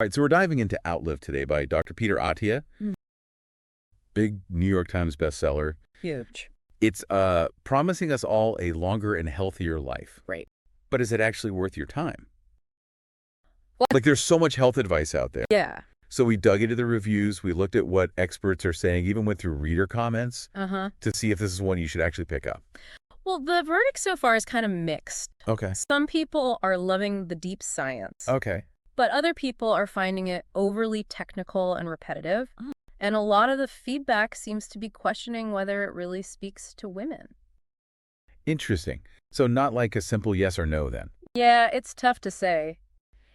All right, so we're diving into Outlive today by Dr. Peter Attia, big New York Times bestseller. Huge. It's promising us all a longer and healthier life. Right. But is it actually worth your time? Well, Like, there's so much health advice out there. yeah. So we dug into the reviews, we looked at what experts are saying, even went through reader comments to see if this is one you should actually pick up. Well, the verdict so far is kind of mixed. Okay. Some people are loving the deep science. Okay. But other people are finding it overly technical and repetitive. And a lot of the feedback seems to be questioning whether it really speaks to women. Interesting. So not like a simple yes or no then? Yeah, it's tough to say.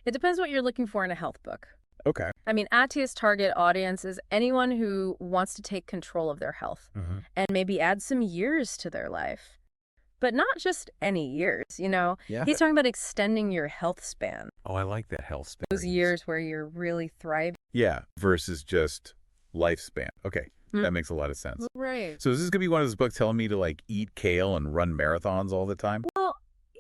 It depends what you're looking for in a health book. Okay. I mean, Attia's target audience is anyone who wants to take control of their health and maybe add some years to their life. But not just any years, you know? Yeah. He's talking about extending your health span. Oh, I like that health span. Those years where you're really thriving. Yeah, versus just lifespan. Okay, that makes a lot of sense. Right. So is this going to be one of those books telling me to, like, eat kale and run marathons all the time? Well,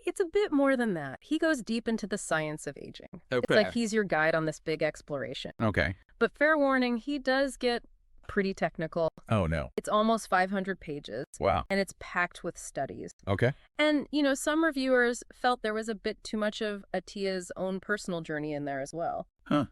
it's a bit more than that. He goes deep into the science of aging. Okay. It's like he's your guide on this big exploration. Okay. But fair warning, he does get pretty technical. Oh, no. It's almost 500 pages. Wow. And it's packed with studies. Okay. And, you know, some reviewers felt there was a bit too much of Attia's own personal journey in there as well. Huh.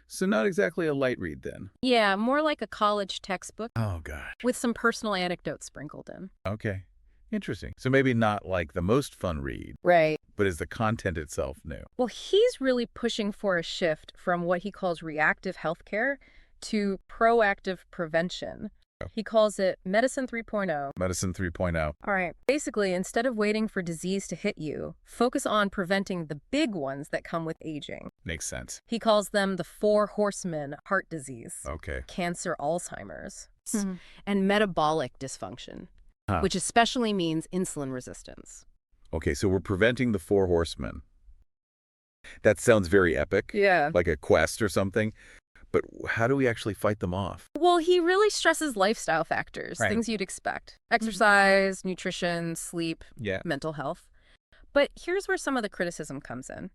So not exactly a light read then. Yeah, more like a college textbook Oh, gosh. with some personal anecdotes sprinkled in. Okay. Interesting. So maybe not like the most fun read, Right. but is the content itself new? Well, he's really pushing for a shift from what he calls reactive healthcare to proactive prevention. He calls it Medicine 3.0. Medicine 3.0. All right. Basically, instead of waiting for disease to hit you, focus on preventing the big ones that come with aging. Makes sense. He calls them the 4 horsemen: heart disease, Okay. cancer, Alzheimer's, and metabolic dysfunction, which especially means insulin resistance. Okay, so we're preventing the 4 horsemen. That sounds very epic. Yeah. Like a quest or something. But how do we actually fight them off? Well, he really stresses lifestyle factors, things you'd expect. Exercise, nutrition, sleep, mental health. But here's where some of the criticism comes in.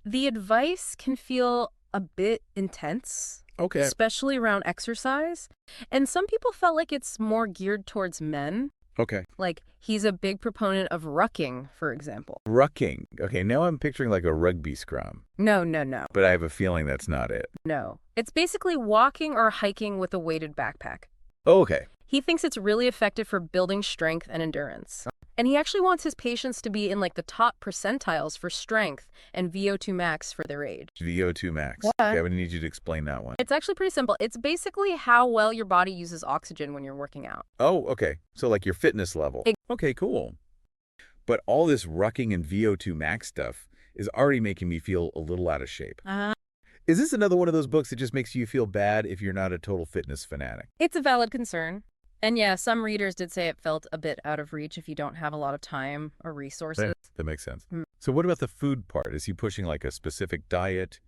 The advice can feel a bit intense, especially around exercise. And some people felt like it's more geared towards men. Okay. Like, he's a big proponent of rucking, for example. Rucking. Okay, now I'm picturing like a rugby scrum. No. But I have a feeling that's not it. No. It's basically walking or hiking with a weighted backpack. Oh, okay. He thinks it's really effective for building strength and endurance. And he actually wants his patients to be in like the top percentiles for strength and VO2 max for their age. VO2 max. What? Okay, I'm going to need you to explain that one. It's actually pretty simple. It's basically how well your body uses oxygen when you're working out. Oh, okay. So like your fitness level. Okay, cool. But all this rucking and VO2 max stuff is already making me feel a little out of shape. Is this another one of those books that just makes you feel bad if you're not a total fitness fanatic? It's a valid concern. And yeah, some readers did say it felt a bit out of reach if you don't have a lot of time or resources. That makes sense. So what about the food part? Is he pushing like a specific diet,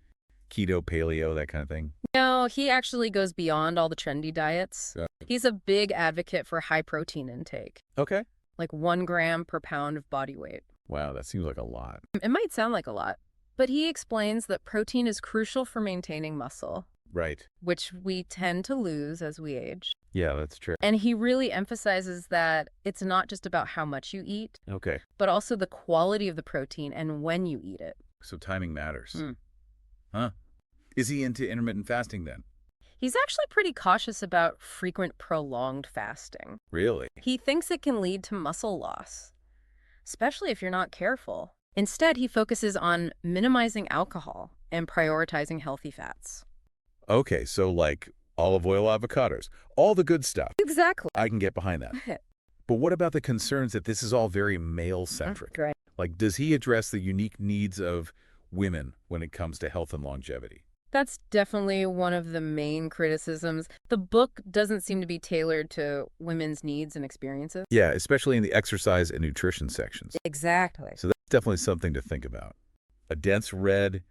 keto, paleo, that kind of thing? No, he actually goes beyond all the trendy diets. He's a big advocate for high protein intake. Okay. Like 1 gram per pound of body weight. Wow, that seems like a lot. It might sound like a lot, but he explains that protein is crucial for maintaining muscle. Right. Which we tend to lose as we age. Yeah, that's true. And he really emphasizes that it's not just about how much you eat, Okay. but also the quality of the protein and when you eat it. So timing matters. Huh. Is he into intermittent fasting then? He's actually pretty cautious about frequent prolonged fasting. Really? He thinks it can lead to muscle loss, especially if you're not careful. Instead, he focuses on minimizing alcohol and prioritizing healthy fats. Okay, so like olive oil, avocados, all the good stuff. Exactly. I can get behind that. But what about the concerns that this is all very male-centric? Right. Like, does he address the unique needs of women when it comes to health and longevity? That's definitely one of the main criticisms. The book doesn't seem to be tailored to women's needs and experiences. Yeah, especially in the exercise and nutrition sections. Exactly. So that's definitely something to think about. A dense read,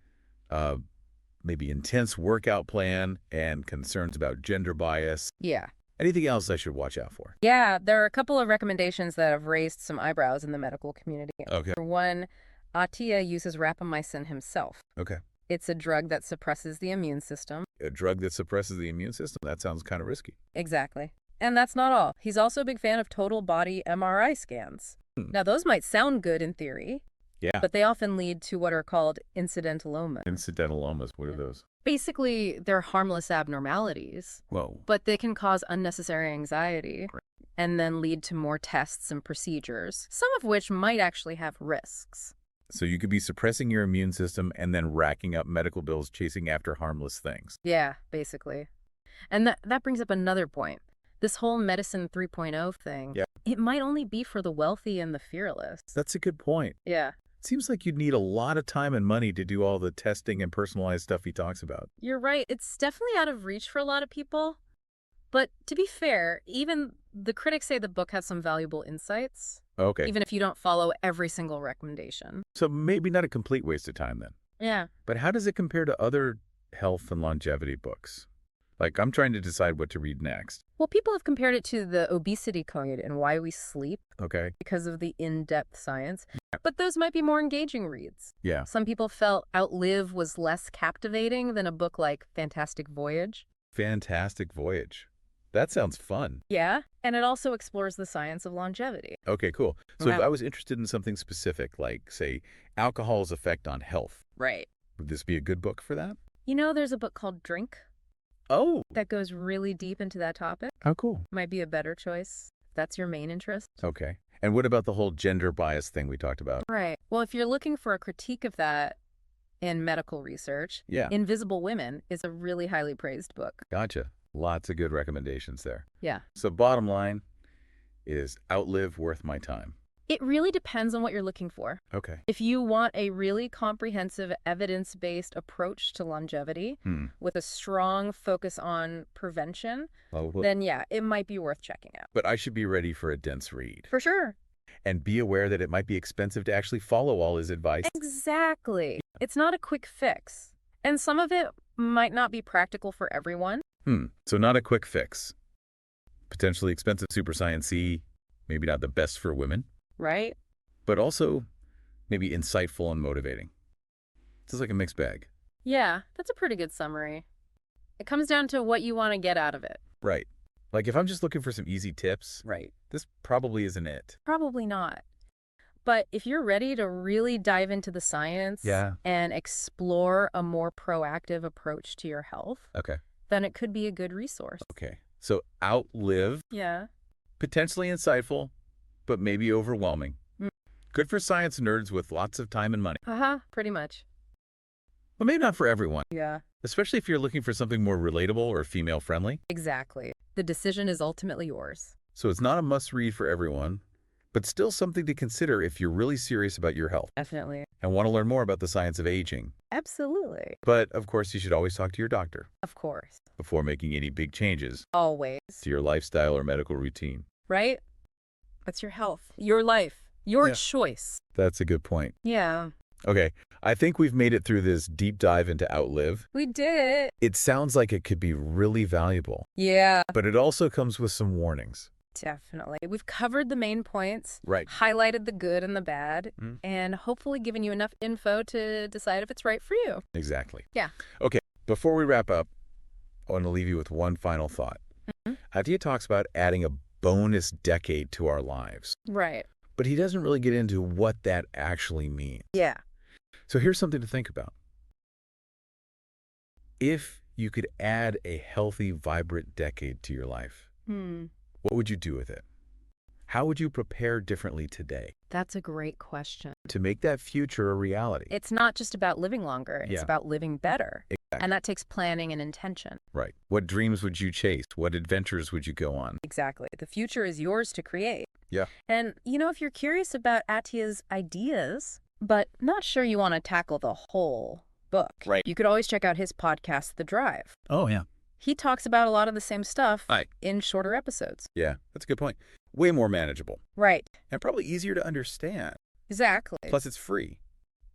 maybe intense workout plan, and concerns about gender bias. Yeah. Anything else I should watch out for? Yeah, there are a couple of recommendations that have raised some eyebrows in the medical community. Okay. For one, Attia uses rapamycin himself. Okay. It's a drug that suppresses the immune system. A drug that suppresses the immune system? That sounds kind of risky. Exactly. And that's not all. He's also a big fan of total body MRI scans. Now, those might sound good in theory, but they often lead to what are called incidentalomas. Incidentalomas, what are those? Basically, they're harmless abnormalities. Whoa. But they can cause unnecessary anxiety and then lead to more tests and procedures, some of which might actually have risks. So you could be suppressing your immune system and then racking up medical bills chasing after harmless things. Yeah, basically. And that brings up another point. This whole medicine 3.0 thing, it might only be for the wealthy and the fearless. That's a good point. Yeah. It seems like you'd need a lot of time and money to do all the testing and personalized stuff he talks about. You're right. It's definitely out of reach for a lot of people. But to be fair, even the critics say the book has some valuable insights. Okay. Even if you don't follow every single recommendation. So maybe not a complete waste of time then. Yeah. But how does it compare to other health and longevity books? Like, I'm trying to decide what to read next. Well, people have compared it to the Obesity Code and Why We Sleep. Okay. Because of the in-depth science. But those might be more engaging reads. Yeah. Some people felt Outlive was less captivating than a book like Fantastic Voyage. Fantastic Voyage. That sounds fun. Yeah, and it also explores the science of longevity. Okay, cool. So if I was interested in something specific, like, say, alcohol's effect on health. Right. Would this be a good book for that? You know, there's a book called Drink. Oh. That goes really deep into that topic. Oh, cool. Might be a better choice. If that's your main interest. Okay. And what about the whole gender bias thing we talked about? Right. Well, if you're looking for a critique of that in medical research, Invisible Women is a really highly praised book. Gotcha. Lots of good recommendations there. Yeah. So bottom line, is Outlive worth my time? It really depends on what you're looking for. Okay. If you want a really comprehensive, evidence-based approach to longevity with a strong focus on prevention, then yeah, it might be worth checking out. But I should be ready for a dense read. For sure. And be aware that it might be expensive to actually follow all his advice. Exactly. It's not a quick fix. And some of it might not be practical for everyone. So not a quick fix. Potentially expensive super science-y, maybe not the best for women. Right. But also maybe insightful and motivating. It's like a mixed bag. Yeah, that's a pretty good summary. It comes down to what you want to get out of it. Right. Like if I'm just looking for some easy tips, this probably isn't it. Probably not. But if you're ready to really dive into the science and explore a more proactive approach to your health, then it could be a good resource. Okay. So Outlive. Yeah. Potentially insightful, but maybe overwhelming. Good for science nerds with lots of time and money. Pretty much. But maybe not for everyone. Yeah. Especially if you're looking for something more relatable or female-friendly. Exactly. The decision is ultimately yours. So it's not a must-read for everyone, but still something to consider if you're really serious about your health. Definitely. And want to learn more about the science of aging. Absolutely. But, of course, you should always talk to your doctor. Of course. Before making any big changes. Always. To your lifestyle or medical routine. Right? That's your health. Your life. Your choice. That's a good point. Yeah. Okay, I think we've made it through this deep dive into Outlive. We did it. It sounds like it could be really valuable. Yeah. But it also comes with some warnings. Definitely. We've covered the main points. Right. Highlighted the good and the bad. And hopefully given you enough info to decide if it's right for you. Exactly. Yeah. Okay, before we wrap up, I want to leave you with one final thought. Attia talks about adding a bonus decade to our lives. Right. But he doesn't really get into what that actually means. Yeah. So here's something to think about. If you could add a healthy, vibrant decade to your life, what would you do with it? How would you prepare differently today? That's a great question. To make that future a reality. It's not just about living longer. It's about living better. Exactly. And that takes planning and intention. Right. What dreams would you chase? What adventures would you go on? Exactly. The future is yours to create. Yeah. And, you know, if you're curious about Attia's ideas, but not sure you want to tackle the whole book, you could always check out his podcast, The Drive. Oh, yeah. He talks about a lot of the same stuff in shorter episodes. Yeah, that's a good point. Way more manageable. Right. And probably easier to understand. Exactly. Plus, it's free.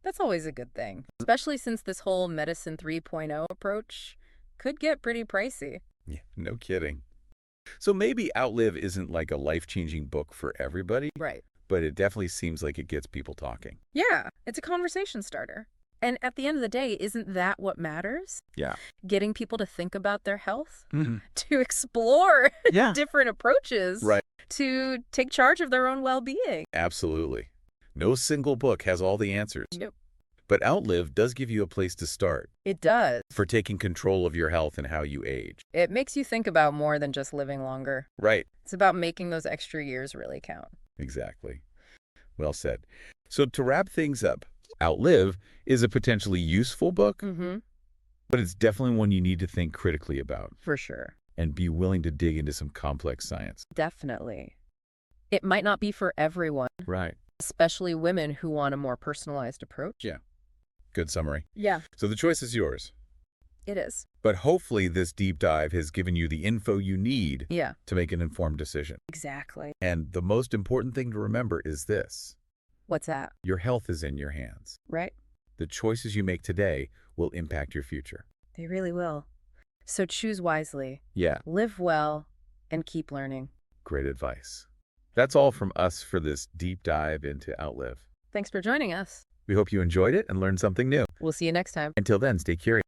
That's always a good thing, especially since this whole medicine 3.0 approach could get pretty pricey. Yeah, no kidding. So maybe Outlive isn't like a life-changing book for everybody. Right. But it definitely seems like it gets people talking. Yeah, it's a conversation starter. And at the end of the day, isn't that what matters? Yeah. Getting people to think about their health, to explore different approaches, to take charge of their own well-being. Absolutely. No single book has all the answers. Nope. But Outlive does give you a place to start. It does. For taking control of your health and how you age. It makes you think about more than just living longer. Right. It's about making those extra years really count. Exactly. Well said. So to wrap things up, Outlive is a potentially useful book, but it's definitely one you need to think critically about. For sure. And be willing to dig into some complex science. Definitely. It might not be for everyone. Right. Especially women who want a more personalized approach. Yeah. Good summary. Yeah. So the choice is yours. It is. But hopefully this deep dive has given you the info you need to make an informed decision. Exactly. And the most important thing to remember is this. What's that? Your health is in your hands. Right. The choices you make today will impact your future. They really will. So choose wisely. Yeah. Live well and keep learning. Great advice. That's all from us for this deep dive into Outlive. Thanks for joining us. We hope you enjoyed it and learned something new. We'll see you next time. Until then, stay curious.